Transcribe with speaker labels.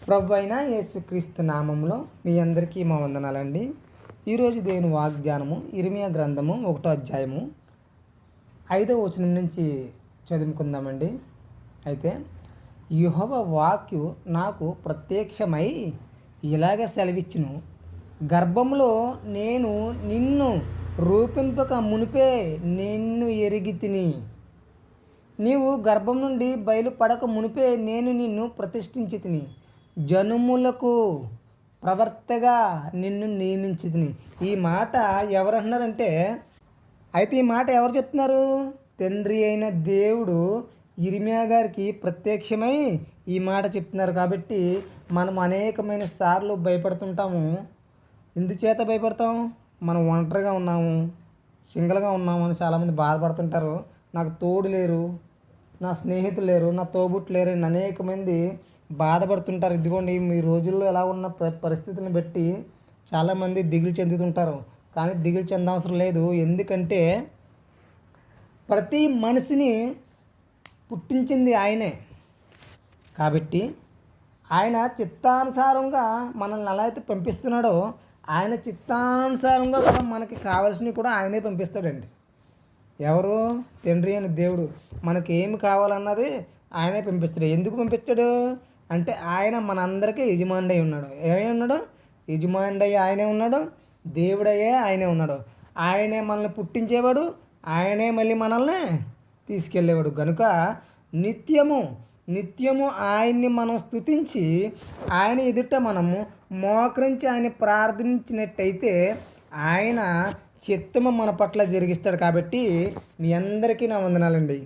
Speaker 1: ప్రభు అయిన యేసుక్రీస్తు నామంలో మీ అందరికీ మా వందనాలండి. ఈరోజు దేవుని వాగ్దానము ఇర్మియా గ్రంథము 1వ అధ్యాయము 5వ వచనం నుంచి చదువుకుందామండి. అయితే యెహోవా వాక్కు నాకు ప్రత్యక్షమై ఇలాగ సెలవిచ్చును, గర్భంలో నేను నిన్ను రూపింపక మునిపే నిన్ను ఎరిగి తిని, నీవు గర్భం నుండి బయలుపడక మునిపే నేను నిన్ను ప్రతిష్ఠించి తిని, జనుములకు ప్రవర్తగా నిన్ను నియమించి తిని. ఈ మాట ఎవరు అంటున్నారంటే, అయితే ఈ మాట ఎవరు చెప్తున్నారు? తండ్రి అయిన దేవుడు ఇర్మియా గారికి ప్రత్యక్షమై ఈ మాట చెప్తున్నారు. కాబట్టి మనం అనేకమైన సార్లు భయపడుతుంటాము. ఎందుచేత భయపడతాం? మనం ఒంటరిగా ఉన్నాము, సింగిల్గా ఉన్నాము అని చాలామంది బాధపడుతుంటారు. నాకు తోడు లేరు, నా స్నేహితులు లేరు, నా తోబుట్టు లేరు అని అనేక మంది బాధపడుతుంటారు. ఇదిగోండి, మీ రోజుల్లో ఎలా ఉన్న పరిస్థితులను బట్టి చాలామంది దిగులు చెందుతుంటారు. కానీ దిగులు చెందవసరం లేదు. ఎందుకంటే ప్రతి మనిషిని పుట్టించింది ఆయనే. కాబట్టి ఆయన చిత్తానుసారంగా మనల్ని ఎలా అయితే పంపిస్తున్నాడో, ఆయన చిత్తానుసారంగా కూడా మనకి కావాల్సినవి కూడా ఆయనే పంపిస్తాడండి. ఎవరు? తండ్రి అయిన దేవుడు. మనకి ఏమి కావాలన్నది ఆయనే పంపిస్తాడు. ఎందుకు పంపించాడు అంటే, ఆయన మనందరికీ యజమానుడై ఉన్నాడు. ఏమై ఉన్నాడు? యజమానుడై ఆయనే ఉన్నాడు, దేవుడయ్యే ఆయనే ఉన్నాడు. ఆయనే మనల్ని పుట్టించేవాడు, ఆయనే మళ్ళీ మనల్ని తీసుకెళ్ళేవాడు. కనుక నిత్యము ఆయన్ని మనం స్తుతించి ఆయన ఎదుట మనము మోకరించి ఆయన ప్రార్థించినట్టయితే ఆయన చిత్తము మన పట్ల జరిగిస్తాడు. కాబట్టి మీ అందరికీ నా వందనాలండి.